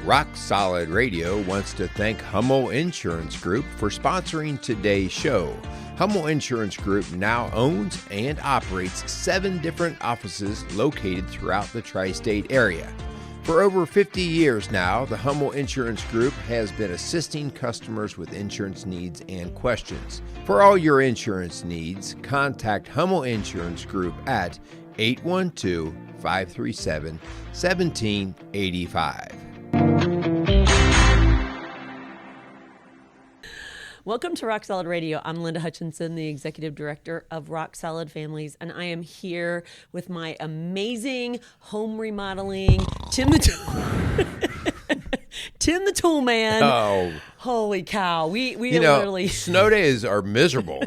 Rock Solid Radio wants to thank Hummel Insurance Group for sponsoring today's show. Hummel Insurance Group now owns and operates 7 different offices located throughout the tri-state area. For over 50 years now, the Hummel Insurance Group has been assisting customers with insurance needs and questions. For all your insurance needs, contact Hummel Insurance Group at 812-537-1785. Welcome to Rock Solid Radio. I'm Linda Hutchinson, the Executive Director of Rock Solid Families, and I am here with my amazing home remodeling Tim the Tool Man. Oh, holy cow! We literally snow days are miserable.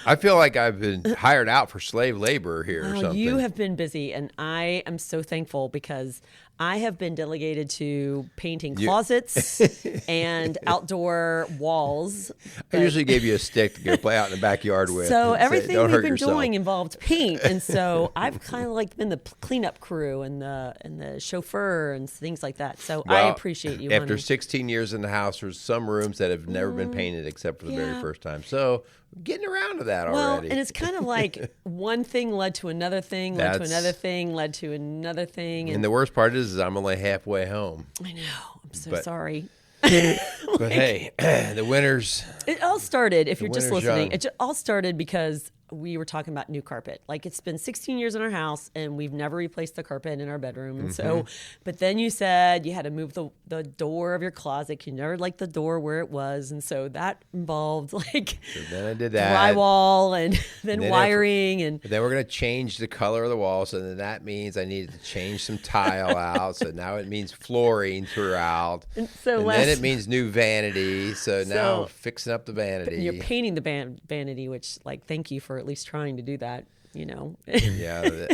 I feel like I've been hired out for slave labor here or something. You have been busy, and I am so thankful because I have been delegated to painting closets and outdoor walls. I usually gave you a stick to go play out in the backyard with. So everything we've been doing involved paint, and so I've kind of like been the cleanup crew and the chauffeur and things like that. So I appreciate you. After 16 years in the house, there's some rooms that have never been painted except for the very first time. So getting around to that already. And it's kind of like one thing led to another thing, led to another thing, led to another thing. And the worst part is I'm only halfway home. I know. I'm so sorry. But hey, the winters. It all started, if you're just listening, young. it all started because we were talking about new carpet. Like, it's been 16 years in our house, and we've never replaced the carpet in our bedroom. And so, but then you said you had to move the door of your closet. You never liked the door where it was. And so that involved, like, So then I did that. drywall and then wiring. And then we're going to change the color of the wall. So then that means I needed to change some tile out. So now it means flooring throughout. And then it means new vanity. So now fixing up the vanity. You're painting the vanity, which, like, thank you for at least trying to do that, you know. Yeah.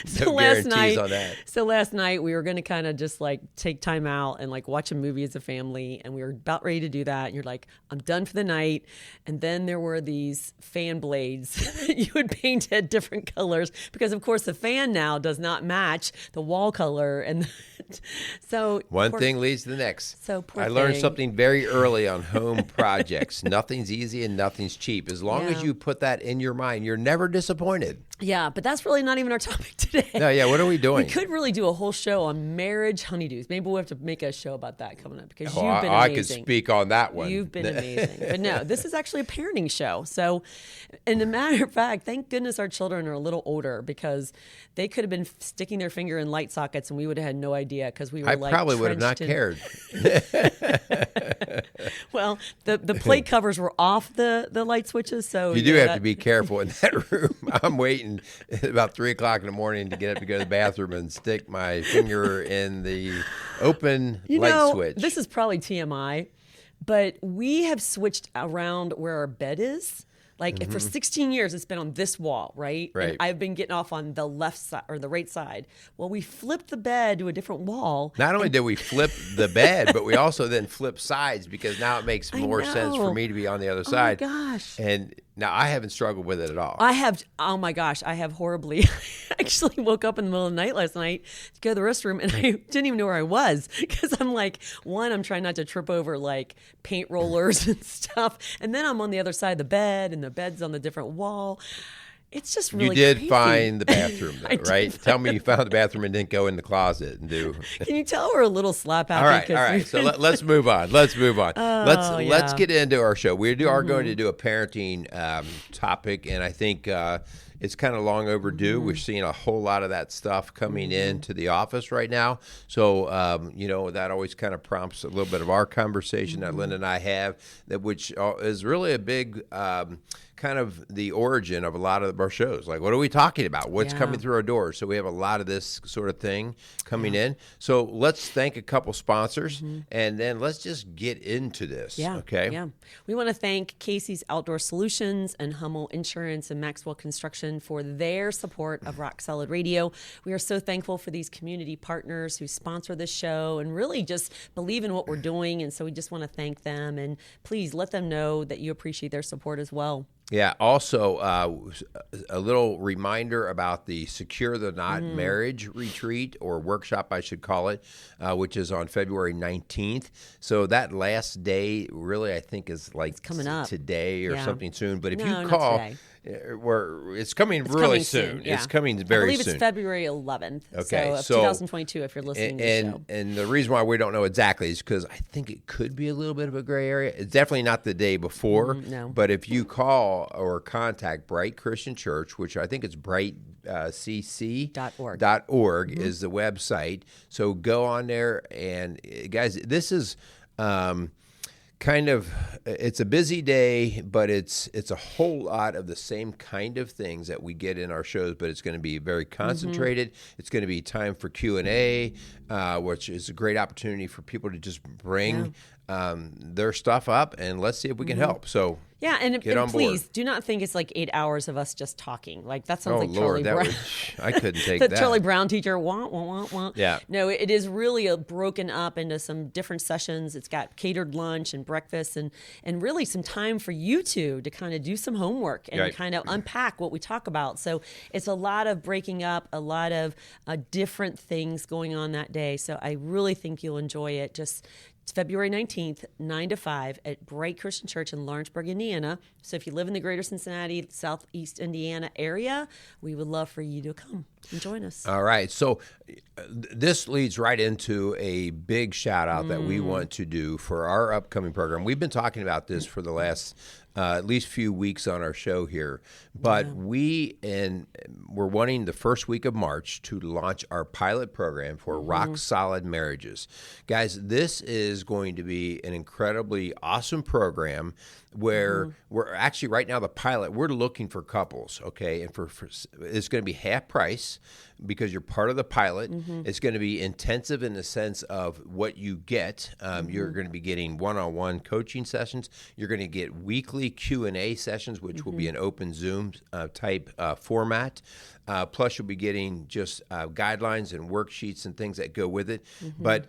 So last night we were going to kind of just like take time out and like watch a movie as a family, and we were about ready to do that, and you're like, I'm done for the night. And then there were these fan blades that you would paint at different colors because of course the fan now does not match the wall color. And so one thing leads to the next. So I learned something very early on home projects. Nothing's easy and nothing's cheap. As long as you put that in your mind, you're never disappointed. Yeah, but that's really not even our topic today. No, yeah, what are we doing? We could really do a whole show on marriage honeydews. Maybe we'll have to make a show about that coming up because you've been amazing. I could speak on that one. You've been amazing. But no, this is actually a parenting show. So, and a matter of fact, thank goodness our children are a little older because they could have been sticking their finger in light sockets and we would have had no idea because we were I probably would have not cared. Well, the plate covers were off the light switches. So you do have to be careful in that room. I'm waiting about 3 o'clock in the morning to get up to go to the bathroom and stick my finger in the open light switch. This is probably TMI, but we have switched around where our bed is. Like for 16 years, it's been on this wall, right? Right. And I've been getting off on the left side or the right side. Well, we flipped the bed to a different wall. Not only did we flip the bed, but we also then flip sides because now it makes more sense for me to be on the other side. Oh my gosh. And now I haven't struggled with it at all. I have horribly. I actually woke up in the middle of the night last night to go to the restroom and I didn't even know where I was because I'm like, I'm trying not to trip over like paint rollers and stuff. And then I'm on the other side of the bed and the bed's on the different wall. It's just really You did crazy. Find the bathroom, though, right? Tell me you found the bathroom and didn't go in the closet and do. Can you tell we're a little slap happy? All right. So let's move on. Let's get into our show. We are going to do a parenting topic, and I think it's kind of long overdue. We're seeing a whole lot of that stuff coming into the office right now. So, that always kind of prompts a little bit of our conversation that Linda and I have, which is really a big kind of the origin of a lot of our shows. Like, what are we talking about? What's coming through our doors? So we have a lot of this sort of thing coming in. So let's thank a couple sponsors, and then let's just get into this. Yeah. Okay? Yeah. We want to thank Casey's Outdoor Solutions and Hummel Insurance and Maxwell Construction for their support of Rock Solid Radio. We are so thankful for these community partners who sponsor this show and really just believe in what we're doing. And so we just want to thank them. And please let them know that you appreciate their support as well. Yeah. Also, a little reminder about the Secure the Knot Marriage Retreat, or workshop, I should call it, which is on February 19th. So that last day, really, I think is like It's coming up today or something soon. But if you not call, today. it's coming really coming soon. Yeah. It's coming very soon. I believe it's February 11th. Okay, So 2022, if you're listening to the show. And the reason why we don't know exactly is because I think it could be a little bit of a gray area. It's definitely not the day before. No. But if you call or contact Bright Christian Church, which I think it's brightcc.org is the website. So go on there. And guys, this is it's a busy day, but it's a whole lot of the same kind of things that we get in our shows, but it's going to be very concentrated. It's going to be time for Q&A, which is a great opportunity for people to just bring their stuff up, and let's see if we can help. So yeah, and get on please board. do not think it's like 8 hours of us just talking. Like that sounds Oh, like Lord, Charlie Brown. I couldn't take the that. Charlie Brown teacher, wah, wah, wah, wah. Yeah. No, it is really broken up into some different sessions. It's got catered lunch and breakfast and really some time for you two to kind of do some homework and kind of unpack what we talk about. So it's a lot of breaking up, a lot of different things going on that day. So I really think you'll enjoy it. It's February 19th, 9 to 5 at Bright Christian Church in Lawrenceburg, Indiana. So if you live in the greater Cincinnati, Southeast Indiana area, we would love for you to come and join us. All right. So this leads right into a big shout out that we want to do for our upcoming program. We've been talking about this for the last at least few weeks on our show here, but we're wanting the first week of March to launch our pilot program for Rock Solid Marriages. Guys, this is going to be an incredibly awesome program where we're actually right now, the pilot, we're looking for couples, okay? And for it's going to be half price because you're part of the pilot. It's going to be intensive in the sense of what you get. You're going to be getting one-on-one coaching sessions. You're going to get weekly Q&A sessions, which will be an open Zoom type format. Plus, you'll be getting just guidelines and worksheets and things that go with it. But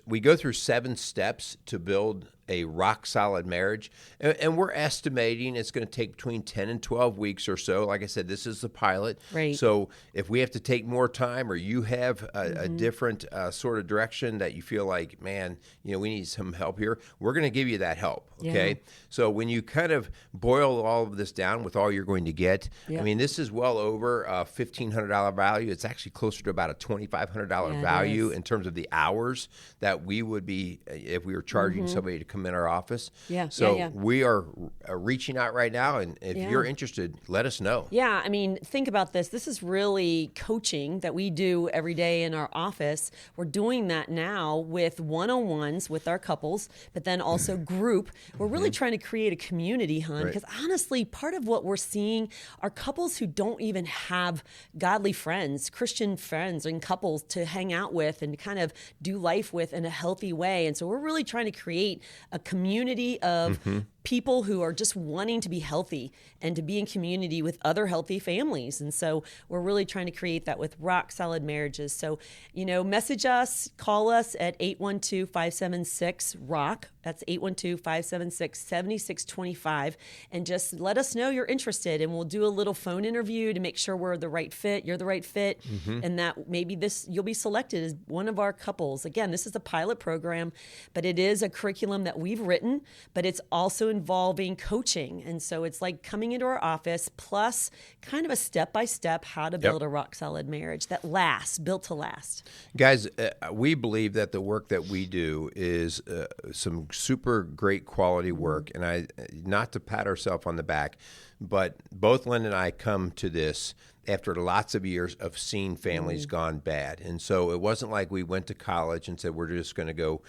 we go through 7 steps to build a rock solid marriage, and we're estimating it's going to take between 10 and 12 weeks or so. Like I said, this is the pilot. Right. So if we have to take more time, or you have a different sort of direction that you feel like, man, we need some help here, we're going to give you that help. Okay. Yeah. So when you kind of boil all of this down with all you're going to get, I mean, this is well over a $1,500 value. It's actually closer to about a $2,500 value in terms of the hours that we would be if we were charging somebody to come in our office. So we are reaching out right now, and if you're interested, let us know. Yeah, I mean, think about this. This is really coaching that we do every day in our office. We're doing that now with one-on-ones with our couples, but then also group. We're really trying to create a community, hon, because honestly, part of what we're seeing are couples who don't even have godly friends, Christian friends and couples to hang out with and kind of do life with in a healthy way. And so we're really trying to create a community of people who are just wanting to be healthy and to be in community with other healthy families. And so we're really trying to create that with Rock Solid Marriages. So, message us, call us at 812-576-ROCK. That's 812-576-7625. And just let us know you're interested. And we'll do a little phone interview to make sure we're the right fit, you're the right fit, and that maybe you'll be selected as one of our couples. Again, this is a pilot program, but it is a curriculum that we've written, but it's also involving coaching. And so it's like coming into our office plus kind of a step-by-step how to build a rock-solid marriage that lasts, built to last. Guys, we believe that the work that we do is some super great quality work. And not to pat ourselves on the back, but both Lynn and I come to this after lots of years of seeing families gone bad. And so it wasn't like we went to college and said, we're just going to go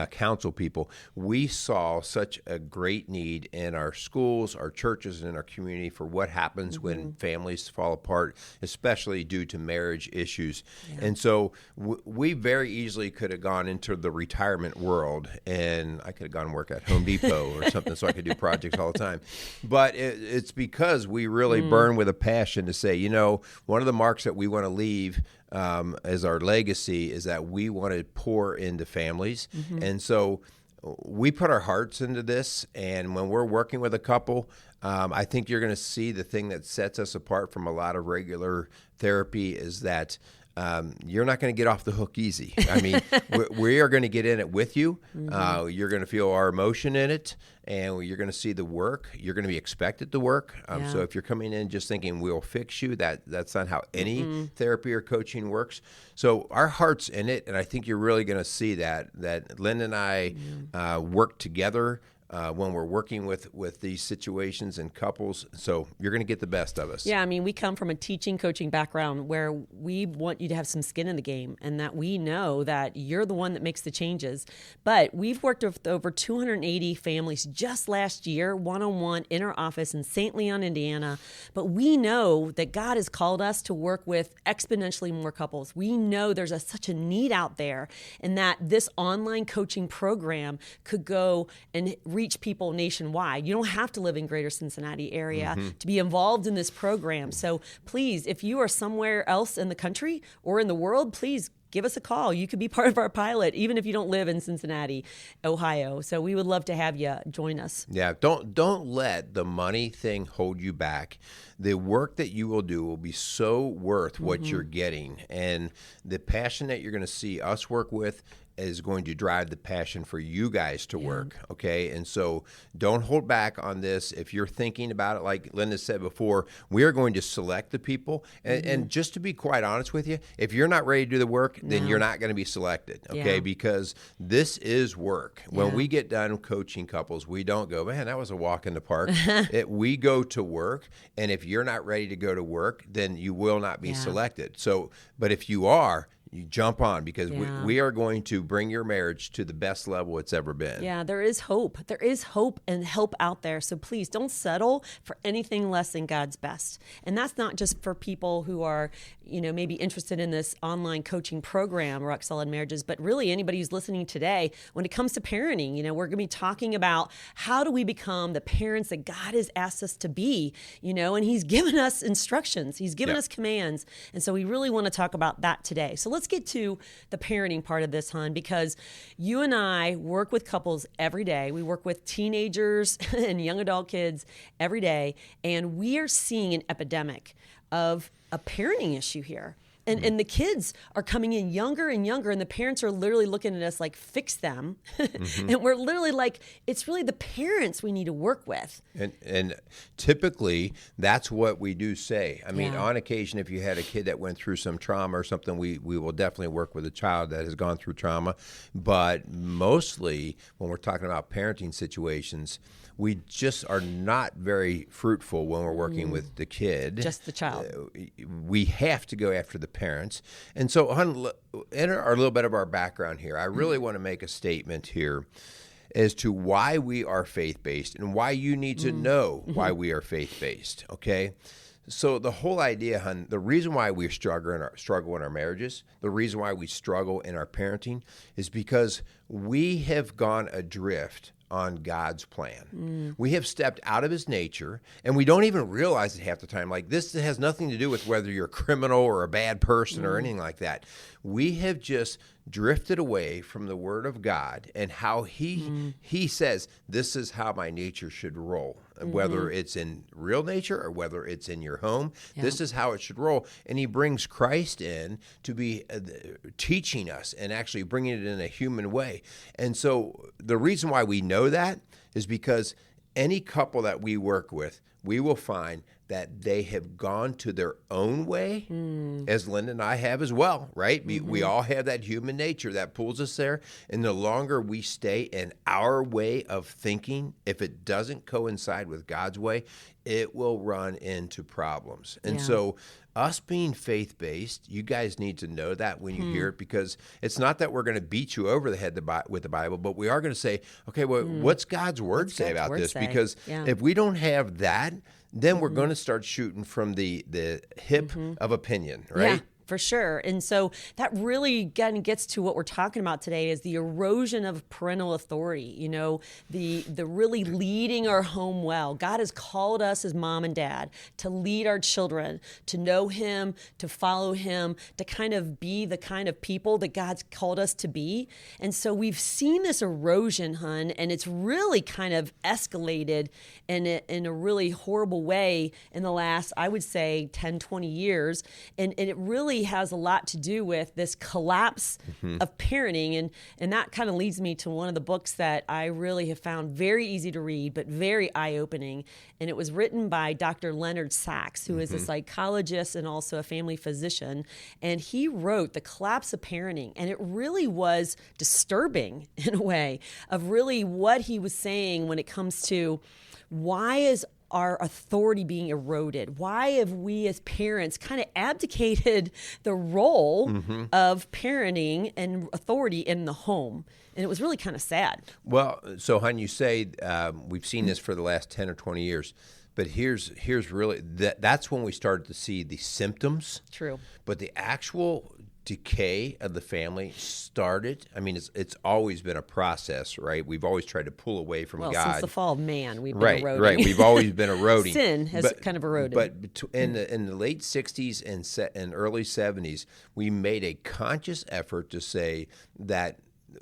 counsel people. We saw such a great need in our schools, our churches, and in our community for what happens when families fall apart, especially due to marriage issues. And so we very easily could have gone into the retirement world, and I could have gone and work at Home Depot or something so I could do projects all the time. But it's because we really burn with a passion to say, one of the marks that we want to leave as our legacy is that we want to pour into families. And so we put our hearts into this, and when we're working with a couple, I think you're going to see the thing that sets us apart from a lot of regular therapy is that you're not going to get off the hook easy. I mean, we are going to get in it with you. You're going to feel our emotion in it, and you're going to see the work. You're going to be expected to work. So if you're coming in just thinking we'll fix you, that's not how any therapy or coaching works. So our heart's in it, and I think you're really going to see that Lynn and I work together when we're working with these situations and couples. So you're going to get the best of us. Yeah, I mean, we come from a teaching, coaching background where we want you to have some skin in the game and that we know that you're the one that makes the changes. But we've worked with over 280 families just last year, one-on-one in our office in St. Leon, Indiana. But we know that God has called us to work with exponentially more couples. We know there's such a need out there, and that this online coaching program could go and reach people nationwide. You don't have to live in greater Cincinnati area to be involved in this program. So please, if you are somewhere else in the country or in the world, please give us a call. You could be part of our pilot, even if you don't live in Cincinnati, Ohio. So we would love to have you join us. Yeah, don't let the money thing hold you back. The work that you will do will be so worth what you're getting, and the passion that you're going to see us work with is going to drive the passion for you guys to work, okay? And so don't hold back on this. If you're thinking about it, like Linda said before, we are going to select the people. And just to be quite honest with you, if you're not ready to do the work, then you're not going to be selected, okay? Because this is work. When we get done coaching couples, we don't go, man, that was a walk in the park. We go to work, and if you're not ready to go to work, then you will not be selected. So, but if you are, you jump on, because we are going to bring your marriage to the best level it's ever been. Yeah, there is hope. There is hope and help out there. So please don't settle for anything less than God's best. And that's not just for people who are, maybe interested in this online coaching program, Rock Solid Marriages, but really anybody who's listening today. When it comes to parenting, we're going to be talking about how do we become the parents that God has asked us to be, and He's given us instructions. He's given us commands. And so we really want to talk about that today. So let's get to the parenting part of this, hon, because you and I work with couples every day. We work with teenagers and young adult kids every day, and we are seeing an epidemic of a parenting issue here. And the kids are coming in younger and younger, and the parents are literally looking at us like, fix them. And we're literally like, it's really the parents we need to work with. And typically, that's what we do say. I mean, on occasion, if you had a kid that went through some trauma or something, we will definitely work with a child that has gone through trauma. But mostly, when we're talking about parenting situations, we just are not very fruitful when we're working with the kid. Just the child. We have to go after the parents. And so, enter a little bit of our background here. I really want to make a statement here as to why we are faith-based and why you need to know why we are faith-based, okay? So the whole idea, hon, the reason why we struggle in our marriages, the reason why we struggle in our parenting is because we have gone adrift on God's plan. We have stepped out of His nature, and we don't even realize it half the time. Like, this has nothing to do with whether you're a criminal or a bad person or anything like that. We have just drifted away from the Word of God and how He says, this is how my nature should roll. Whether it's in real nature or whether it's in your home, this is how it should roll. And He brings Christ in to be teaching us and actually bringing it in a human way. And so the reason why we know that is because any couple that we work with, we will find that they have gone to their own way, as Linda and I have as well, right? We all have that human nature that pulls us there. And the longer we stay in our way of thinking, if it doesn't coincide with God's way, it will run into problems. And so us being faith-based, you guys need to know that when you hear it, because it's not that we're going to beat you over the head with the Bible, but we are going to say, okay, well, what's God's Word say about this? Because if we don't have that, then we're going to start shooting from the hip of opinion, right? For sure. And so that really again gets to what we're talking about today is the erosion of parental authority, the really leading our home well. God has called us as mom and dad to lead our children, to know him, to follow him, to kind of be the kind of people that God's called us to be. And so we've seen this erosion, hun, and it's really kind of escalated in a really horrible way in the last, I would say, 10, 20 years. And it really has a lot to do with this collapse of parenting. And that kind of leads me to one of the books that I really have found very easy to read, but very eye-opening. And it was written by Dr. Leonard Sachs, who is a psychologist and also a family physician. And he wrote The Collapse of Parenting. And it really was disturbing in a way of really what he was saying when it comes to why is our authority being eroded? Why have we as parents kind of abdicated the role of parenting and authority in the home? And it was really kind of sad. Well, so, hon, you say we've seen this for the last 10 or 20 years. But here's really, that's when we started to see the symptoms. True. But the actual decay of the family started. I mean, it's always been a process, right? We've always tried to pull away from God. Since the fall of man, we've been eroding. Right. We've always been eroding. Sin has kind of eroded. But in the late 60s and early 70s, we made a conscious effort to say that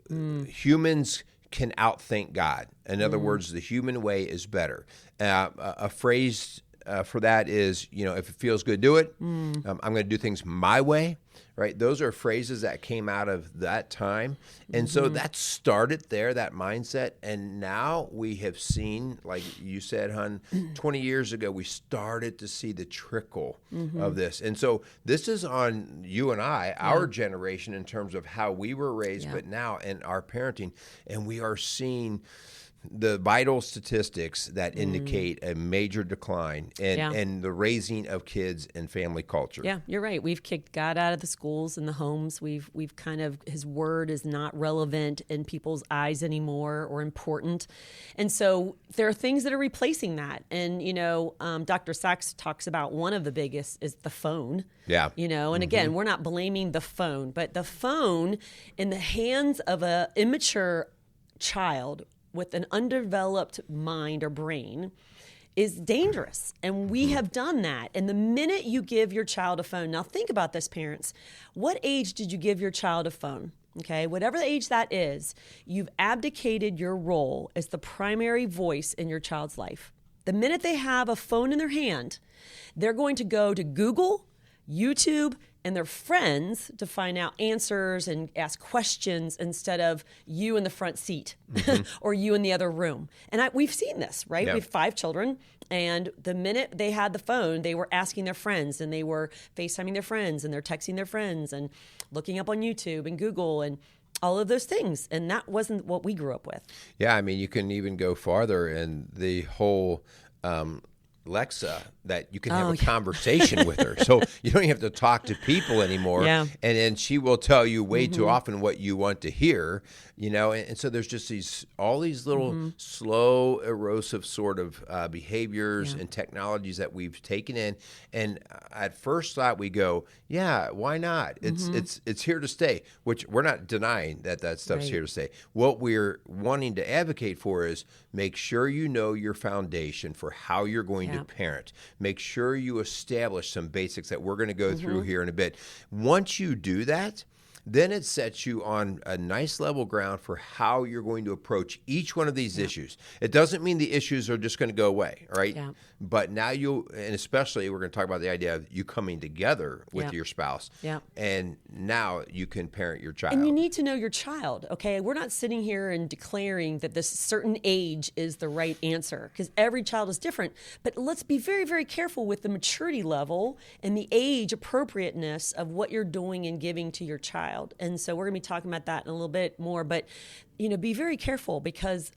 humans can outthink God. In other words, the human way is better. A phrase for that is, if it feels good, do it. I'm going to do things my way, right? Those are phrases that came out of that time. And so that started there, that mindset. And now we have seen, like you said, hon, 20 years ago, we started to see the trickle of this. And so this is on you and I, our generation, in terms of how we were raised, but now in our parenting. And we are seeing the vital statistics that indicate a major decline in the raising of kids and family culture. Yeah, you're right. We've kicked God out of the schools and the homes. We've kind of, his word is not relevant in people's eyes anymore or important. And so there are things that are replacing that. And, Dr. Sachs talks about one of the biggest is the phone. Yeah. And again, we're not blaming the phone, but the phone in the hands of an immature child with an undeveloped mind or brain is dangerous. And we have done that. And the minute you give your child a phone, now think about this, parents. What age did you give your child a phone? Okay, whatever the age that is, you've abdicated your role as the primary voice in your child's life. The minute they have a phone in their hand, they're going to go to Google, YouTube, and their friends to find out answers and ask questions instead of you in the front seat or you in the other room. And we've seen this, right? Yeah. We have 5 children, and the minute they had the phone, they were asking their friends, and they were FaceTiming their friends, and they're texting their friends, and looking up on YouTube and Google and all of those things. And that wasn't what we grew up with. Yeah, I mean, you can even go farther in the whole Alexa, that you can have a conversation with her. So you don't even have to talk to people anymore. Yeah. And then she will tell you way too often what you want to hear, and so there's just all these little slow, erosive sort of behaviors and technologies that we've taken in. And at first thought we go, yeah, why not? It's here to stay, which we're not denying that stuff's here to stay. What we're wanting to advocate for is make sure you know your foundation for how you're going to parent. Make sure you establish some basics that we're going to go through here in a bit. Once you do that, then it sets you on a nice level ground for how you're going to approach each one of these issues. It doesn't mean the issues are just going to go away, right? Yeah. But now and especially we're going to talk about the idea of you coming together with your spouse. Yeah. And now you can parent your child. And you need to know your child, okay? We're not sitting here and declaring that this certain age is the right answer, because every child is different. But let's be very, very careful with the maturity level and the age appropriateness of what you're doing and giving to your child. And so we're going to be talking about that in a little bit more. But, be very careful, because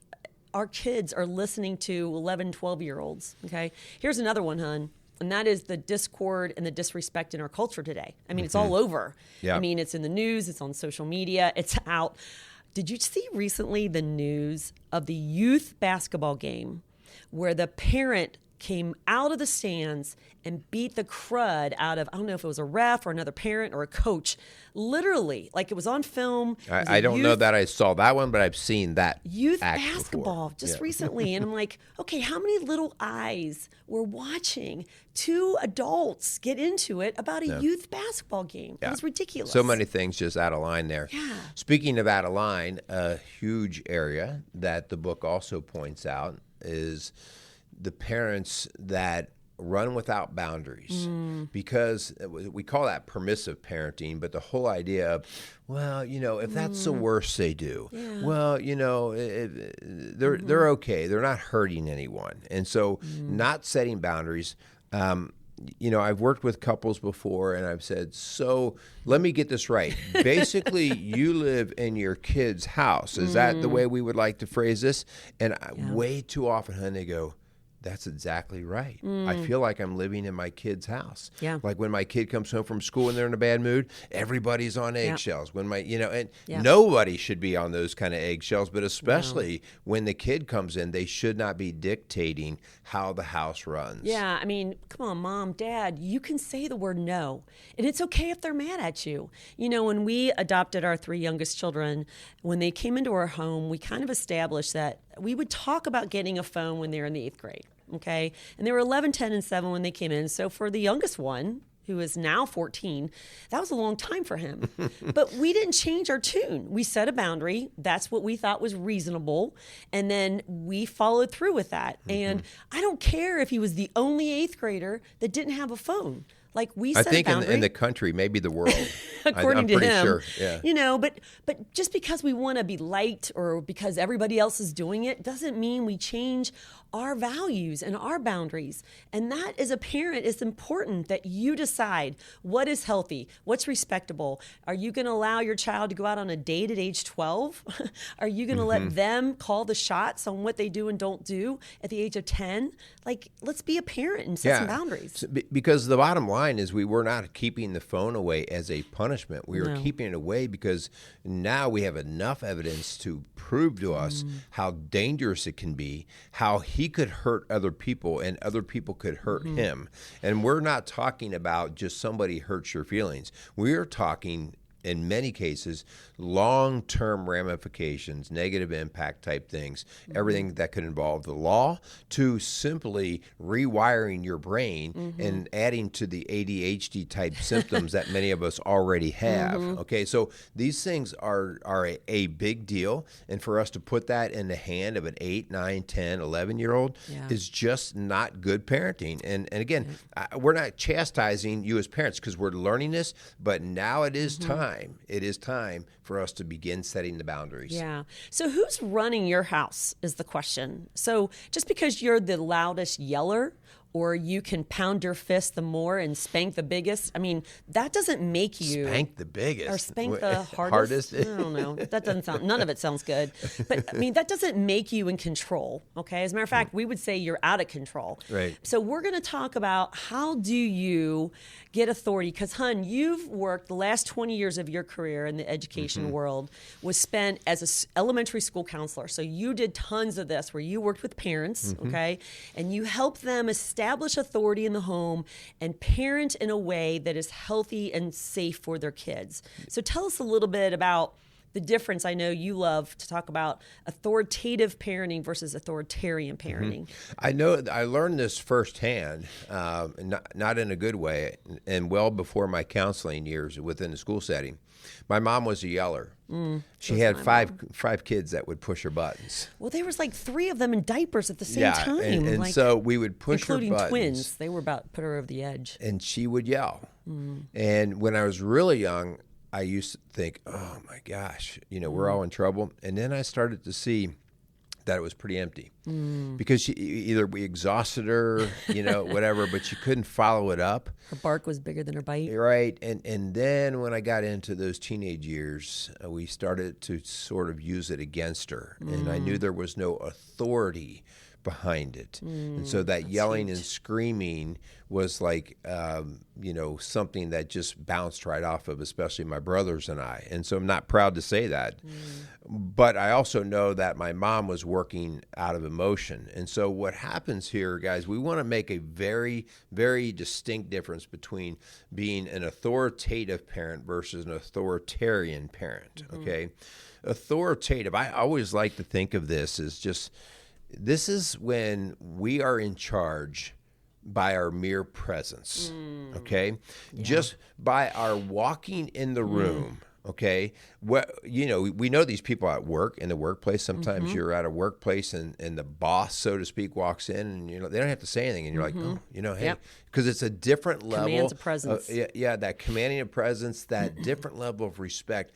our kids are listening to 11, 12-year-olds, okay? Here's another one, hon. And that is the discord and the disrespect in our culture today. I mean, it's all over. Yeah. I mean, it's in the news, it's on social media, it's out. Did you see recently the news of the youth basketball game where the parent came out of the stands and beat the crud out of, I don't know if it was a ref or another parent or a coach, literally, like it was on film. I don't know that I saw that one, but I've seen that youth act basketball before. just recently. And I'm like, okay, how many little eyes were watching two adults get into it about a youth basketball game? It was ridiculous. So many things just out of line there. Yeah. Speaking of out of line, a huge area that the book also points out is the parents that run without boundaries, because we call that permissive parenting, but the whole idea of, well, if that's the worst they do, well, they're okay. They're not hurting anyone. And so not setting boundaries. I've worked with couples before, and I've said, so let me get this right. Basically, you live in your kid's house. Is that the way we would like to phrase this? And way too often, honey, they go, that's exactly right. I feel like I'm living in my kid's house. Yeah. Like when my kid comes home from school and they're in a bad mood, everybody's on eggshells. When nobody should be on those kind of eggshells, but especially when the kid comes in, they should not be dictating how the house runs. Yeah, I mean, come on, Mom, Dad, you can say the word no. And it's okay if they're mad at you. When we adopted our 3 youngest children, when they came into our home, we kind of established that we would talk about getting a phone when they're in the 8th grade. Okay. And they were 11, 10, and 7 when they came in. So for the youngest one, who is now 14, that was a long time for him. But we didn't change our tune. We set a boundary. That's what we thought was reasonable. And then we followed through with that. And I don't care if he was the only 8th grader that didn't have a phone. Like we set I think a boundary. in the country, maybe the world. According I'm to pretty him, sure. Yeah. But just because we want to be liked or because everybody else is doing it doesn't mean we change our values and our boundaries. And that, as a parent, is important that you decide what is healthy, what's respectable. Are you going to allow your child to go out on a date at age 12? Are you going to let them call the shots on what they do and don't do at the age of 10? Like, let's be a parent and set some boundaries. Because the bottom line is we were not keeping the phone away as a punishment. We were keeping it away because now we have enough evidence to prove to us how dangerous it can be, how he could hurt other people and other people could hurt him. And we're not talking about just somebody hurts your feelings. We're talking, in many cases, long-term ramifications, negative impact type things, everything that could involve the law to simply rewiring your brain and adding to the ADHD type symptoms that many of us already have. Okay, so these things are a big deal, and for us to put that in the hand of an 8, 9, 10, 11-year-old is just not good parenting. And again, we're not chastising you as parents because we're learning this, but now it is time. It is time for us to begin setting the boundaries. Yeah. So who's running your house is the question. So just because you're the loudest yeller or you can pound your fist the more and spank the biggest, I mean, that doesn't make you... Spank the biggest. Or spank the hardest. I don't know. That doesn't sound... None of it sounds good. But, I mean, that doesn't make you in control, okay? As a matter of fact, we would say you're out of control. Right. So we're going to talk about how do you get authority? Because, hun, you've worked the last 20 years of your career in the education world was spent as an elementary school counselor. So you did tons of this where you worked with parents, okay? And you helped them establish authority in the home and parent in a way that is healthy and safe for their kids. So tell us a little bit about the difference. I know you love to talk about authoritative parenting versus authoritarian parenting. I know I learned this firsthand, not in a good way, and well before my counseling years within the school setting. My mom was a yeller. She had five kids that would push her buttons. Well, there was like 3 of them in diapers at the same time. And like, so we would push her buttons. Including twins. They were about to put her over the edge. And she would yell. And when I was really young, I used to think, oh my gosh, we're all in trouble. And then I started to see that it was pretty empty because either we exhausted her, whatever, but she couldn't follow it up. Her bark was bigger than her bite. Right. And then when I got into those teenage years, we started to sort of use it against her. And I knew there was no authority behind it. And so that yelling and screaming was like, something that just bounced right off of, especially my brothers and I. And so I'm not proud to say that. But I also know that my mom was working out of emotion. And so what happens here, guys, we want to make a very, very distinct difference between being an authoritative parent versus an authoritarian parent, okay? Authoritative, I always like to think of this as just, this is when we are in charge by our mere presence, okay? Yeah. Just by our walking in the room, okay? We know these people at work, in the workplace. Sometimes you're at a workplace and the boss, so to speak, walks in and they don't have to say anything. And you're like, hey, because it's a different level. Commands of presence. That commanding of presence, that different level of respect.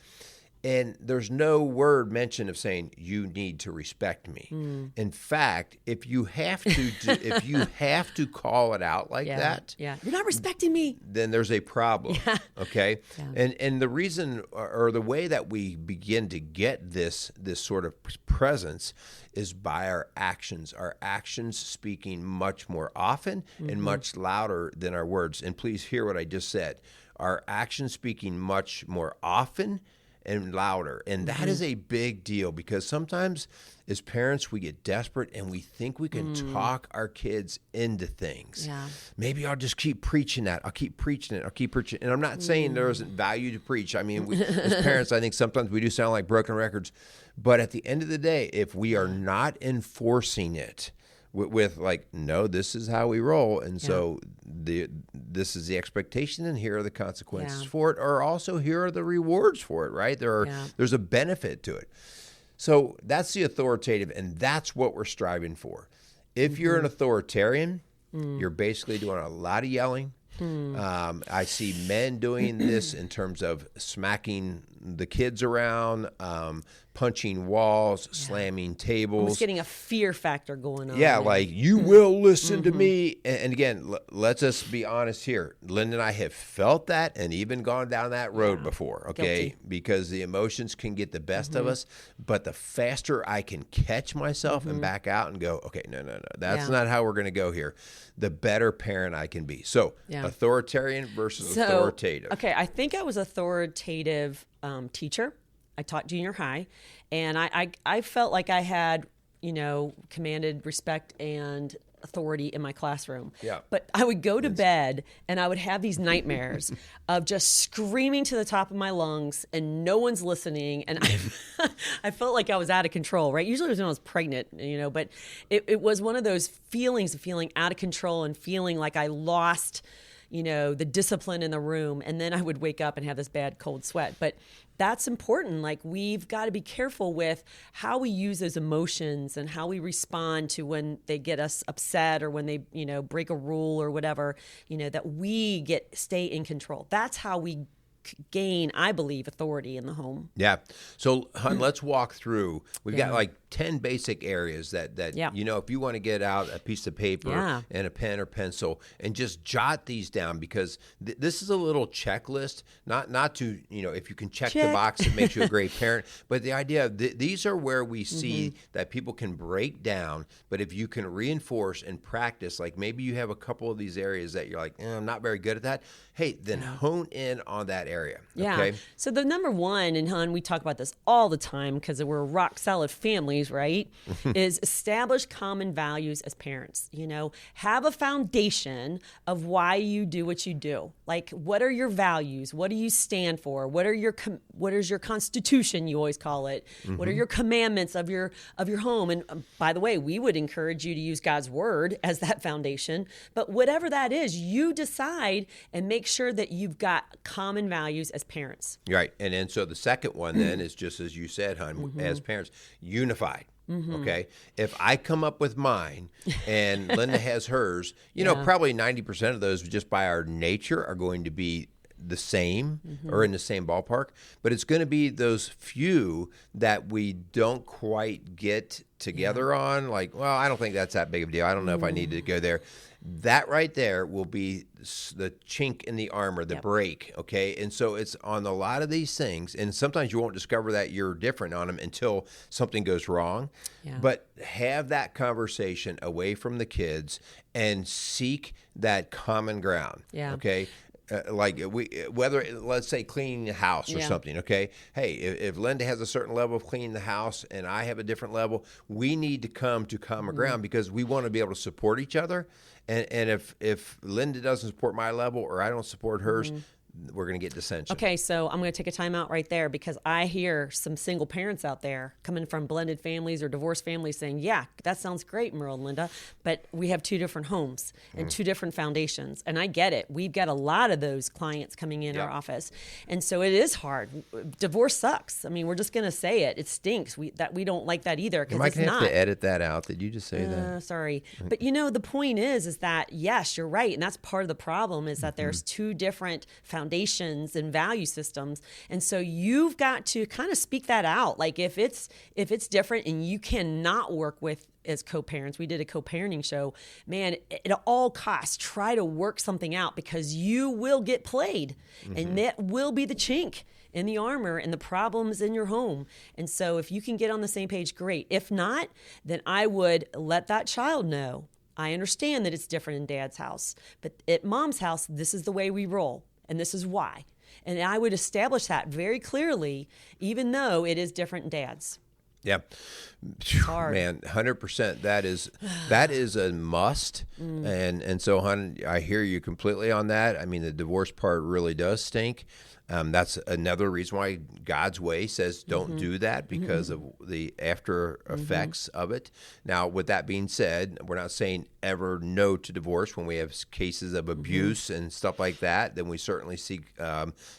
And there's no word mention of saying you need to respect me. In fact, if you have to call it out like that, you're not respecting me, then there's a problem. Okay, and the reason or the way that we begin to get this sort of presence is by our actions. Our actions speaking much more often and much louder than our words. And please hear what I just said. Our actions speaking much more often and louder. And that is a big deal because sometimes as parents, we get desperate and we think we can talk our kids into things. Yeah. Maybe I'll just keep preaching that. I'll keep preaching it. I'll keep preaching it. And I'm not saying there isn't value to preach. I mean, as parents, I think sometimes we do sound like broken records. But at the end of the day, if we are not enforcing it, with like, no, this is how we roll. And so this is the expectation and here are the consequences for it, or also here are the rewards for it, right? There's a benefit to it. So that's the authoritative, and that's what we're striving for. If you're an authoritarian, you're basically doing a lot of yelling. I see men doing this in terms of smacking the kids around, punching walls, slamming tables. Almost getting a fear factor going on. Yeah, like, you will listen to me. And again, let's just be honest here. Linda and I have felt that and even gone down that road before, okay? Guilty. Because the emotions can get the best of us. But the faster I can catch myself and back out and go, okay, no, that's not how we're going to go here, the better parent I can be. So authoritarian versus authoritative. Okay, I think I was authoritative teacher. I taught junior high, and I felt like I had, commanded respect and authority in my classroom. Yeah. But I would go to bed and I would have these nightmares of just screaming to the top of my lungs and no one's listening. And I felt like I was out of control, right? Usually it was when I was pregnant, but it was one of those feelings of feeling out of control and feeling like I lost, the discipline in the room. And then I would wake up and have this bad cold sweat. But that's important. Like, we've got to be careful with how we use those emotions and how we respond to when they get us upset or when they, break a rule or whatever, that we stay in control. That's how we gain, I believe, authority in the home. Yeah. So, Hun, let's walk through. We've got like 10 basic areas that if you want to get out a piece of paper and a pen or pencil and just jot these down, because this is a little checklist, not to, if you can check the box, it makes you a great parent. But the idea of these are where we see that people can break down. But if you can reinforce and practice, like maybe you have a couple of these areas that you're like, I'm not very good at that. Hey, then hone in on that area. Yeah. Okay? So the number one, and Hun, we talk about this all the time because we're rock solid families, right? Is establish common values as parents. Have a foundation of why you do what you do. Like, what are your values? What do you stand for? What is your constitution? You always call it. What are your commandments of your home? And by the way, we would encourage you to use God's word as that foundation. But whatever that is, you decide and make sure that you've got common values as parents. Right. And so the second one then is just as you said, Hun, as parents, unified. Okay. If I come up with mine and Linda has hers, probably 90% of those just by our nature are going to be the same or in the same ballpark, but it's going to be those few that we don't quite get together on. Like, well, I don't think that's that big of a deal. I don't know if I need to go there. That right there will be the chink in the armor, the break, okay? And so it's on a lot of these things, and sometimes you won't discover that you're different on them until something goes wrong. Yeah. But have that conversation away from the kids and seek that common ground, okay? Whether, let's say, cleaning the house or something, okay? Hey, if Linda has a certain level of cleaning the house and I have a different level, we need to come to common ground because we want to be able to support each other. And if Linda doesn't support my level or I don't support hers, we're going to get dissension. Okay, so I'm going to take a time out right there because I hear some single parents out there coming from blended families or divorced families saying, yeah, that sounds great, Merrill and Linda, but we have two different homes and two different foundations. And I get it. We've got a lot of those clients coming in our office. And so it is hard. Divorce sucks. I mean, we're just going to say it. It stinks. We don't like that either. Am I going to have to edit that out? Did you just say that? Sorry. But the point is that, yes, you're right. And that's part of the problem is that there's two different foundations and value systems, and so you've got to kind of speak that out. Like if it's different and you cannot work with as co-parents, we did a co-parenting show, man, at all costs try to work something out because you will get played and that will be the chink in the armor and the problems in your home. And so if you can get on the same page, great. If not, then I would let that child know, I understand that it's different in Dad's house, but at Mom's house, this is the way we roll. And this is why. And I would establish that very clearly, even though it is different in Dad's. Yeah. Hard. Man, 100%. That is a must. And so, hon, I hear you completely on that. I mean, the divorce part really does stink. That's another reason why God's way says don't do that because of the after effects of it. Now, with that being said, we're not saying ever no to divorce when we have cases of abuse and stuff like that. Then we certainly seek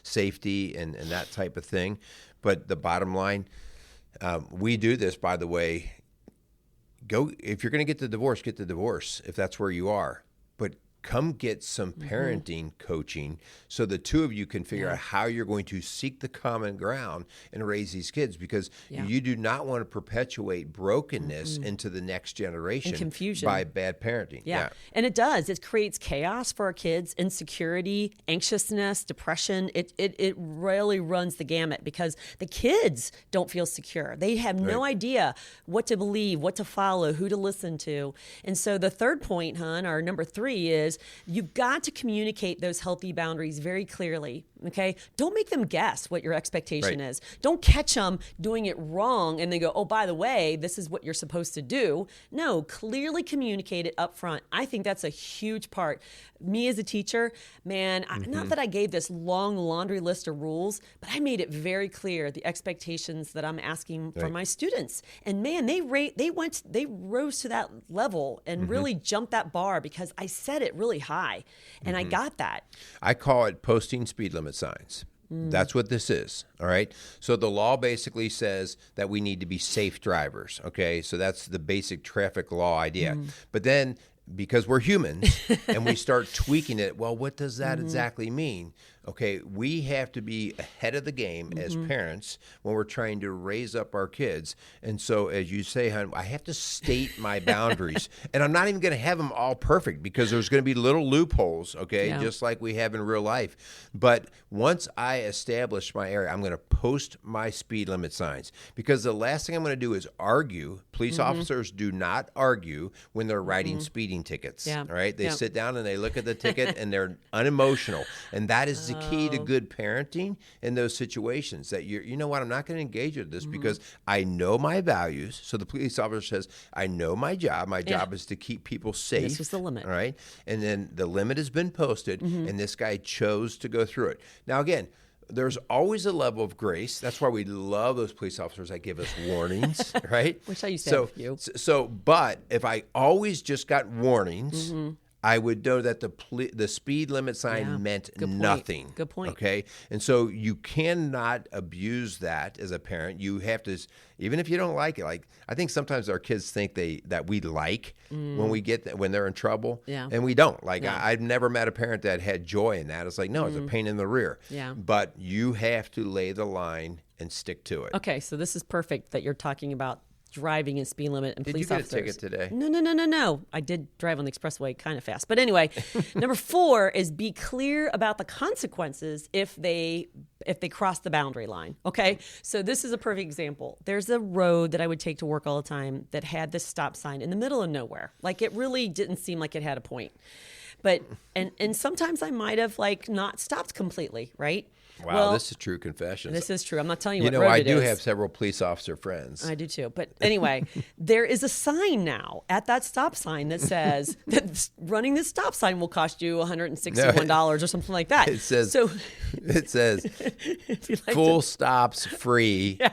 safety and that type of thing. But the bottom line, we do this, by the way. If you're going to get the divorce if that's where you are. But come get some parenting coaching so the two of you can figure out how you're going to seek the common ground and raise these kids because you do not want to perpetuate brokenness into the next generation and confusion by bad parenting. Yeah. And it does. It creates chaos for our kids, insecurity, anxiousness, depression. It really runs the gamut because the kids don't feel secure. They have no idea what to believe, what to follow, who to listen to. And so the third point, hon, or number 3 is you've got to communicate those healthy boundaries very clearly. Okay. Don't make them guess what your expectation is. Don't catch them doing it wrong and then go, oh, by the way, this is what you're supposed to do. No, clearly communicate it up front. I think that's a huge part. Me as a teacher, man, not that I gave this long laundry list of rules, but I made it very clear the expectations that I'm asking for my students. And man, they rose to that level and really jumped that bar because I set it really high and I got that. I call it posting speed limit signs. That's what this is, all right? So the law basically says that we need to be safe drivers, okay? So that's the basic traffic law idea. But then because we're humans and we start tweaking it, well, what does that exactly mean? Okay, we have to be ahead of the game as parents when we're trying to raise up our kids. And so, as you say, hon, I have to state my boundaries. And I'm not even going to have them all perfect because there's going to be little loopholes, okay, just like we have in real life. But once I establish my area, I'm going to post my speed limit signs because the last thing I'm going to do is argue. Police officers do not argue when they're writing speeding tickets, all right? They sit down and they look at the ticket and they're unemotional. And that is the key to good parenting in those situations that you know what, I'm not going to engage with this because I know my values. So the police officer says, I know my job. My job is to keep people safe. This was the limit. All right. And then the limit has been posted and this guy chose to go through it. Now, again, there's always a level of grace. That's why we love those police officers that give us warnings, right? Which I used to have a few. But if I always just got warnings, I would know that the speed limit sign meant nothing. Good point. Okay, and so you cannot abuse that as a parent. You have to, even if you don't like it. Like I think sometimes our kids think that we like when they're in trouble, and we don't. Like I've never met a parent that had joy in that. It's like no, it's a pain in the rear. Yeah. But you have to lay the line and stick to it. Okay, so this is perfect that you're talking about driving and speed limit and police officers. Did you get a ticket today? No. I did drive on the expressway kind of fast. But anyway, number 4 is be clear about the consequences if they cross the boundary line. Okay? So this is a perfect example. There's a road that I would take to work all the time that had this stop sign in the middle of nowhere. Like it really didn't seem like it had a point. But and sometimes I might have like not stopped completely, right? Wow, well, this is true confession. This is true. I'm not telling you what road I it is. do have several police officer friends. I do too. But anyway, there is a sign now at that stop sign that says that running this stop sign will cost you $161 or something like that. It says full stops free. Yeah.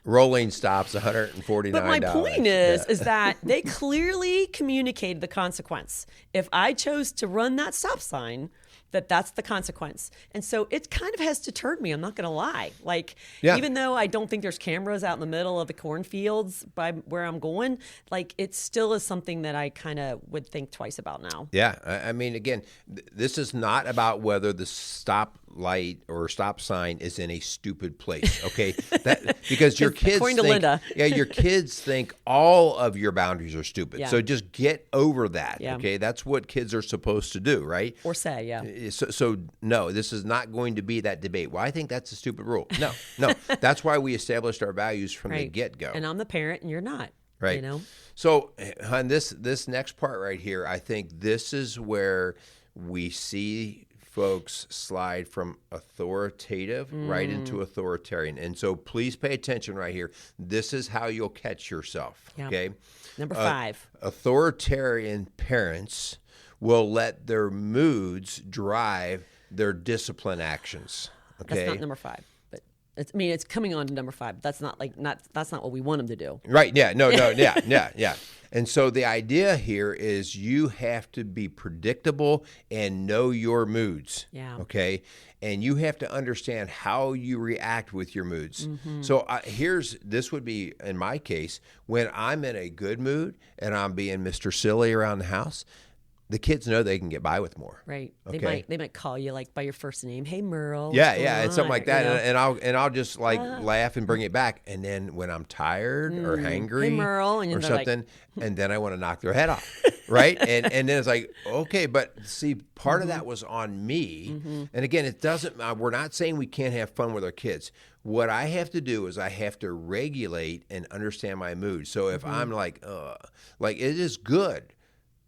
Rolling stops, $149. But my point is that they clearly communicated the consequence. If I chose to run that stop sign, that's the consequence. And so it kind of has deterred me. I'm not going to lie. Like, even though I don't think there's cameras out in the middle of the cornfields by where I'm going, like it still is something that I kind of would think twice about now. Yeah. I mean, again, this is not about whether the stop light or stop sign is in a stupid place. Okay. Because your kids according to Linda. your kids think all of your boundaries are stupid. Yeah. So just get over that. Yeah. Okay. That's what kids are supposed to do, right? Or say, yeah. So no, this is not going to be that debate. Well, I think that's a stupid rule. No. That's why we established our values from the get-go. And I'm the parent and you're not. Right. You know? So, hon, this next part right here, I think this is where we see folks slide from authoritative right into authoritarian. And so please pay attention right here. This is how you'll catch yourself. Yep. Okay. Number 5. Authoritarian parents will let their moods drive their discipline actions. Okay. That's not number 5. It's coming on to number 5. That's not what we want them to do. Right. Yeah. No. Yeah. And so the idea here is you have to be predictable and know your moods. Yeah. Okay. And you have to understand how you react with your moods. Mm-hmm. So this would be, in my case, when I'm in a good mood and I'm being Mr. Silly around the house, the kids know they can get by with more. Right. Okay? They might call you like by your first name. Hey, Merrill. Yeah, and something like that. You know? and I'll just like laugh and bring it back. And then when I'm tired or hangry, hey, Merrill, and or something, and then I want to knock their head off. Right. and then it's like, okay, but see, part of that was on me. Mm-hmm. And again, it doesn't. We're not saying we can't have fun with our kids. What I have to do is I have to regulate and understand my mood. So if I'm like it is good.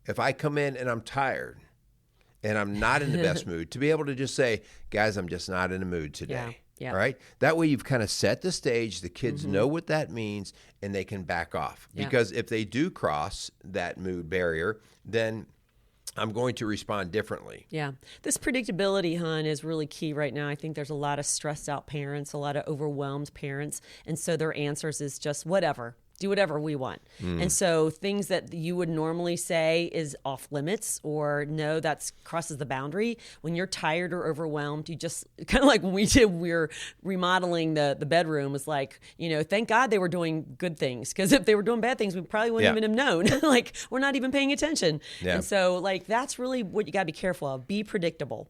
If I come in and I'm tired and I'm not in the best mood, to be able to just say, guys, I'm just not in the mood today. Yeah. All right. That way you've kind of set the stage. The kids know what that means and they can back off. Yeah. Because if they do cross that mood barrier, then I'm going to respond differently. Yeah. This predictability, hon, is really key right now. I think there's a lot of stressed out parents, a lot of overwhelmed parents. And so their answers is just whatever. Do whatever we want. And so things that you would normally say is off limits or no, that crosses the boundary. When you're tired or overwhelmed, you just kind of like when we were remodeling the bedroom, was like, thank God they were doing good things. Because if they were doing bad things, we probably wouldn't even have known. Like we're not even paying attention. Yeah. And so like that's really what you got to be careful of. Be predictable.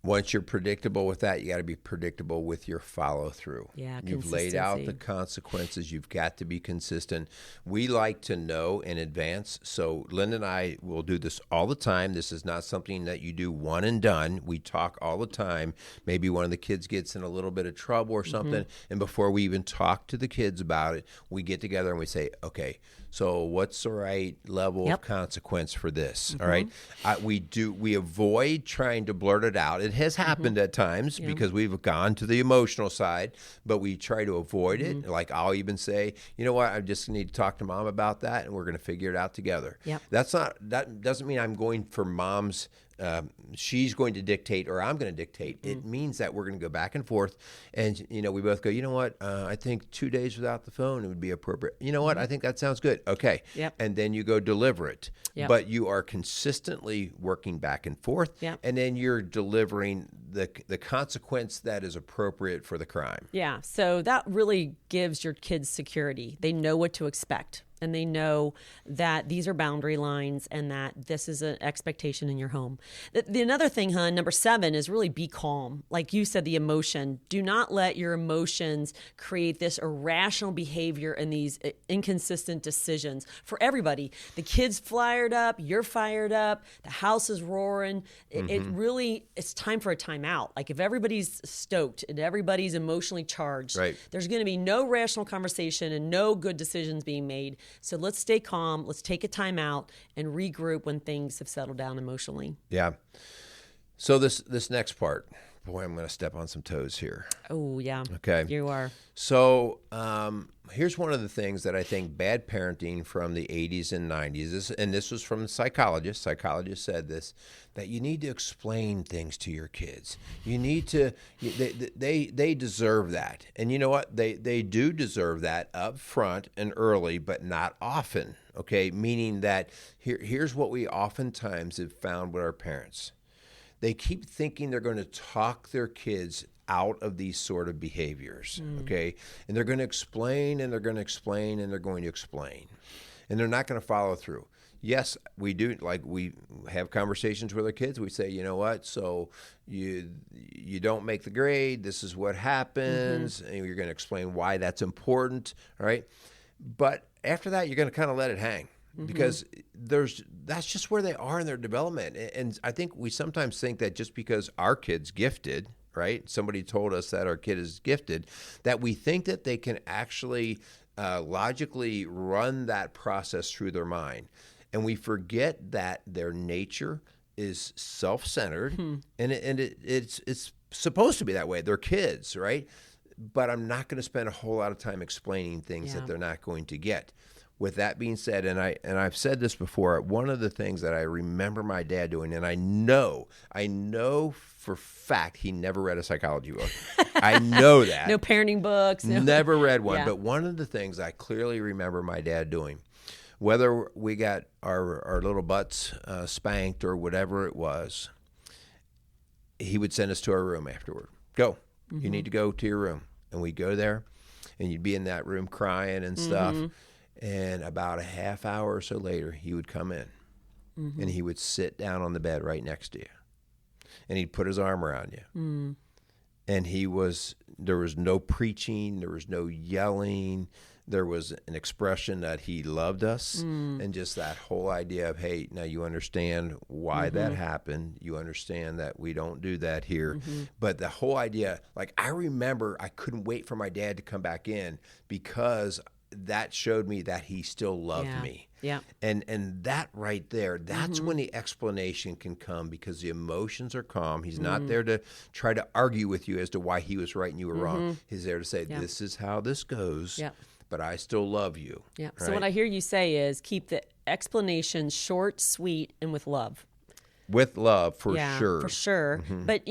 Once you're predictable with that, you got to be predictable with your follow through. Yeah, you've laid out the consequences. You've got to be consistent. We like to know in advance. So Linda and I will do this all the time. This is not something that you do one and done. We talk all the time. Maybe one of the kids gets in a little bit of trouble or something, and before we even talk to the kids about it, we get together and we say, okay, so what's the right level of consequence for this? All right. We avoid trying to blurt it out. It has happened at times because we've gone to the emotional side, but we try to avoid it. Like I'll even say, you know what, I just need to talk to mom about that and we're going to figure it out together. Yep. That doesn't mean I'm going for mom's she's going to dictate or I'm going to dictate. It means that we're going to go back and forth, and we both go, you know what? I think 2 days without the phone it would be appropriate. You know what? I think that sounds good. Okay. Yep. And then you go deliver it. Yep. But you are consistently working back and forth, Yep. and then you're delivering the consequence that is appropriate for the crime. Yeah. So that really gives your kids security. They know what to expect. And they know that these are boundary lines and that this is an expectation in your home. Another thing, hon, number 7 is really be calm. Like you said, the emotion. Do not let your emotions create this irrational behavior and these inconsistent decisions for everybody. The kid's fired up, you're fired up, the house is roaring. It's time for a timeout. Like if everybody's stoked and everybody's emotionally charged, right, there's going to be no rational conversation and no good decisions being made. So let's stay calm. Let's take a time out and regroup when things have settled down emotionally. Yeah. So this next part, boy, I'm going to step on some toes here. Oh, yeah. Okay. You are. So here's one of the things that I think bad parenting from the 80s and 90s, and this was from psychologists. Psychologists said this, that you need to explain things to your kids. You need to, they deserve that. And you know what? They do deserve that up front and early, but not often, okay? Meaning that here's what we oftentimes have found with our parents. They keep thinking they're going to talk their kids out of these sort of behaviors, okay? And they're going to explain, and they're going to explain, and they're going to explain. And they're not going to follow through. Yes, we do, like we have conversations with our kids. We say, you know what, so you don't make the grade. This is what happens. And you're going to explain why that's important, all right? But after that, you're going to kind of let it hang. Because that's just where they are in their development. And I think we sometimes think that just because our kid's gifted, right? Somebody told us that our kid is gifted, that we think that they can actually logically run that process through their mind. And we forget that their nature is self-centered, and it's supposed to be that way. They're kids, right? But I'm not going to spend a whole lot of time explaining things that they're not going to get. With that being said, and I've said this before, one of the things that I remember my dad doing, and I know for fact he never read a psychology book. I know that. No parenting books. No. Never read one. Yeah. But one of the things I clearly remember my dad doing, whether we got our little butts spanked or whatever it was, he would send us to our room afterward. Go. You need to go to your room. And we'd go there, and you'd be in that room crying and stuff. And about a half hour or so later, he would come in, and he would sit down on the bed right next to you, and he'd put his arm around you. And there was no preaching, there was no yelling, there was an expression that he loved us, and just that whole idea of, hey, now you understand why that happened. You understand that we don't do that here. But the whole idea, like I remember I couldn't wait for my dad to come back in because that showed me that he still loved me. Yeah. And that right there, that's when the explanation can come, because the emotions are calm. He's not there to try to argue with you as to why he was right and you were wrong. He's there to say, this is how this goes, but I still love you. Yeah. Right? So what I hear you say is keep the explanation short, sweet, and with love. With love, for sure. For sure. But,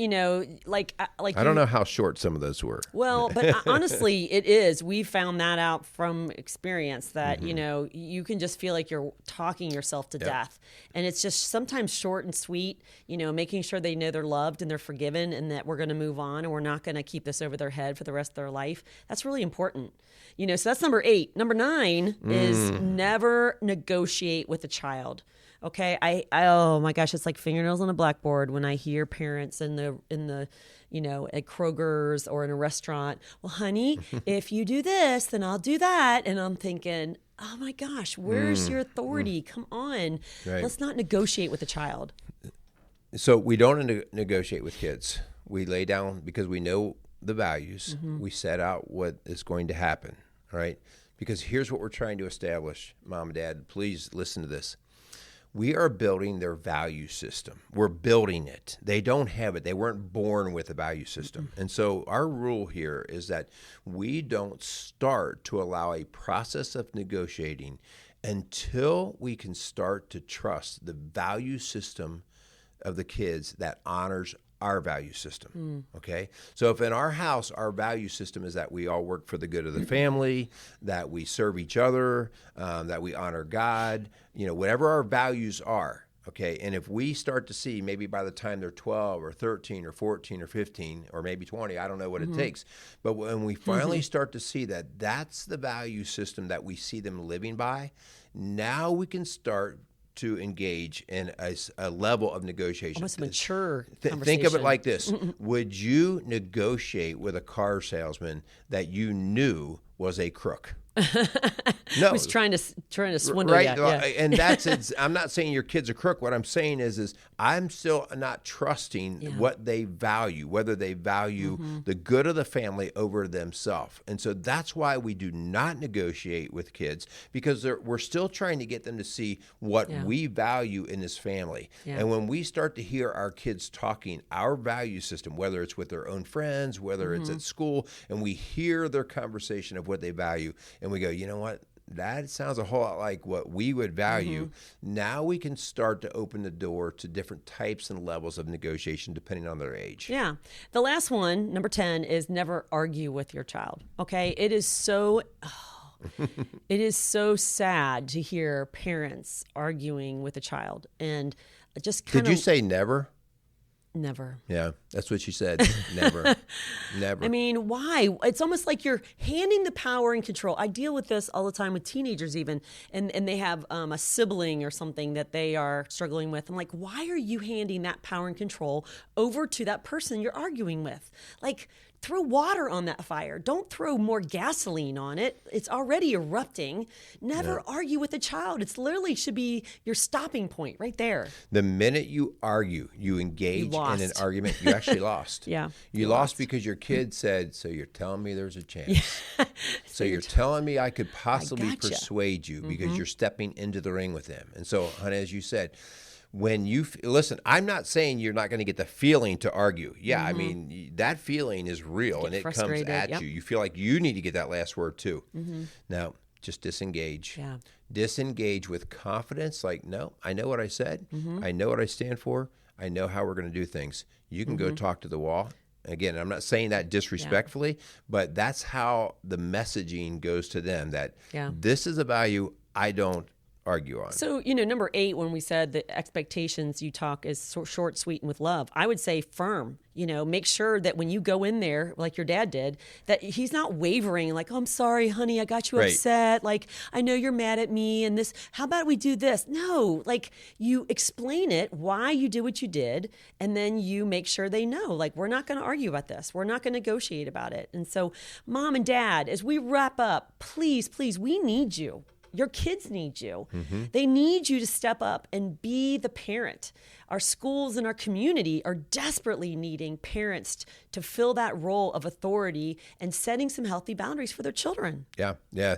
like I don't know how short some of those were. Well, but honestly, it is. We found that out from experience that, you can just feel like you're talking yourself to death. And it's just sometimes short and sweet, making sure they know they're loved and they're forgiven and that we're going to move on and we're not going to keep this over their head for the rest of their life. That's really important. So that's number 8. Number 9 is never negotiate with a child. Okay, I oh my gosh, it's like fingernails on a blackboard when I hear parents in the at Kroger's or in a restaurant. Well, honey, if you do this, then I'll do that, and I'm thinking, oh my gosh, where's your authority? Come on, let's not negotiate with a child. So we don't negotiate with kids. We lay down because we know the values. We set out what is going to happen. All right, because here's what we're trying to establish, Mom and Dad. Please listen to this. We are building their value system. We're building it. They don't have it. They weren't born with a value system. And so our rule here is that we don't start to allow a process of negotiating until we can start to trust the value system of the kids that honors our value system. Okay. So if in our house, our value system is that we all work for the good of the family, that we serve each other, that we honor God, whatever our values are. Okay. And if we start to see maybe by the time they're 12 or 13 or 14 or 15 or maybe 20, I don't know what it takes. But when we finally start to see that that's the value system that we see them living by, now we can start to engage in a level of negotiation. Almost mature conversation. Think of it like this. Would you negotiate with a car salesman that you knew was a crook? No. Who's trying to swindle right? you. Yeah. And that's it. I'm not saying your kid's a crook. What I'm saying is I'm still not trusting what they value, whether they value the good of the family over themselves. And so that's why we do not negotiate with kids, because we're still trying to get them to see what we value in this family. Yeah. And when we start to hear our kids talking our value system, whether it's with their own friends, whether it's at school, and we hear their conversation of what they value, and we go, you know what? That sounds a whole lot like what we would value. Now we can start to open the door to different types and levels of negotiation depending on their age. Yeah. The last one, number 10, is never argue with your child. Okay. It is so sad to hear parents arguing with a child. And just kind of. Did you say never? Never. Yeah, that's what she said. Never. Never. I mean, why? It's almost like you're handing the power and control. I deal with this all the time with teenagers even, and they have a sibling or something that they are struggling with. I'm like, why are you handing that power and control over to that person you're arguing with? Like, throw water on that fire. Don't throw more gasoline on it. It's already erupting. Never argue with a child. It's literally should be your stopping point right there. The minute you argue, you engage in an argument, you actually lost. You lost because your kid said, so you're telling me there's a chance. So you're telling me I could possibly persuade you because you're stepping into the ring with them. And so, honey, as you said, when you listen, I'm not saying you're not going to get the feeling to argue. Yeah, I mean, that feeling is real and it comes at you. You feel like you need to get that last word too. Now, just disengage. Disengage with confidence. Like, no, I know what I said. I know what I stand for. I know how we're going to do things. You can go talk to the wall. Again, I'm not saying that disrespectfully, but that's how the messaging goes to them, that this is a value I don't argue on. So, number 8, when we said the expectations you talk is short, sweet, and with love, I would say firm. Make sure that when you go in there, like your dad did, that he's not wavering, like, oh, I'm sorry, honey, I got you upset. Like, I know you're mad at me and this, how about we do this? No, like you explain it, why you did what you did, and then you make sure they know, like, we're not going to argue about this. We're not going to negotiate about it. And so, mom and dad, as we wrap up, please, we need you. Your kids need you. They need you to step up and be the parent. Our schools and our community are desperately needing parents to fill that role of authority and setting some healthy boundaries for their children. Yeah.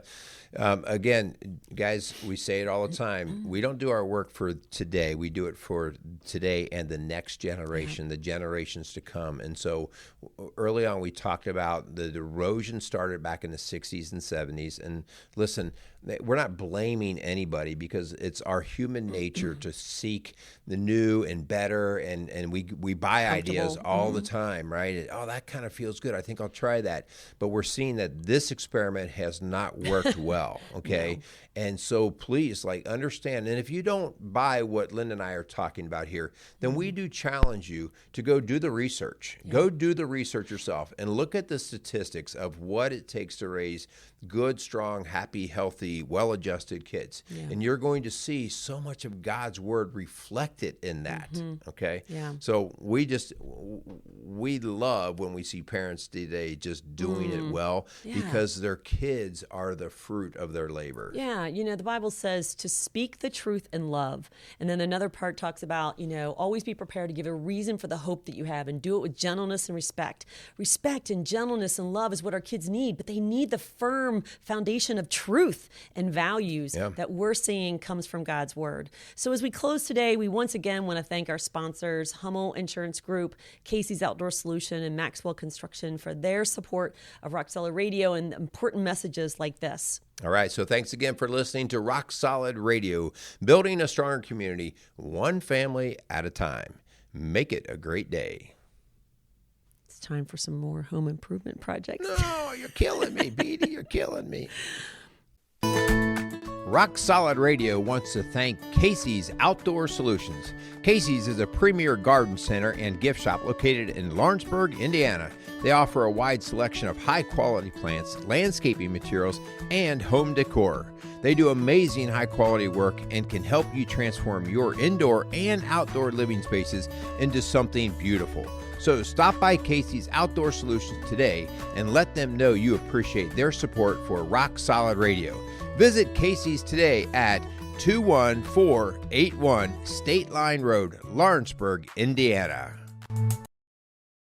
Again, guys, we say it all the time. We don't do our work for today. We do it for today and the next generation, the generations to come. And so early on, we talked about the erosion started back in the 60s and 70s. And listen, we're not blaming anybody because it's our human nature to seek the new and better, and we buy ideas all the time, right? Oh, that kind of feels good. I think I'll try that. But we're seeing that this experiment has not worked well, okay? And so please, understand. And if you don't buy what Linda and I are talking about here, then we do challenge you to go do the research. Go do the research yourself and look at the statistics of what it takes to raise good, strong, happy, healthy, well-adjusted kids. And you're going to see so much of God's word reflected in that, okay? So we love when we see parents today just doing it well because their kids are the fruit of their labor. The Bible says to speak the truth in love. And then another part talks about, always be prepared to give a reason for the hope that you have and do it with gentleness and respect. Respect and gentleness and love is what our kids need, but they need the firm foundation of truth and values that we're seeing comes from God's word. So as we close today, we once again want to thank our sponsors, Hummel Insurance Group, Casey's Outdoor Solution, and Maxwell Construction for their support of Rock Solid Radio and important messages like this. All right, so thanks again for listening to Rock Solid Radio, building a stronger community, one family at a time. Make it a great day. It's time for some more home improvement projects. No, you're killing me, Beatty. You're killing me. Rock Solid Radio wants to thank Casey's Outdoor Solutions. Casey's is a premier garden center and gift shop located in Lawrenceburg, Indiana. They offer a wide selection of high-quality plants, landscaping materials, and home decor. They do amazing high-quality work and can help you transform your indoor and outdoor living spaces into something beautiful. So stop by Casey's Outdoor Solutions today and let them know you appreciate their support for Rock Solid Radio. Visit Casey's today at 21481 State Line Road, Lawrenceburg, Indiana.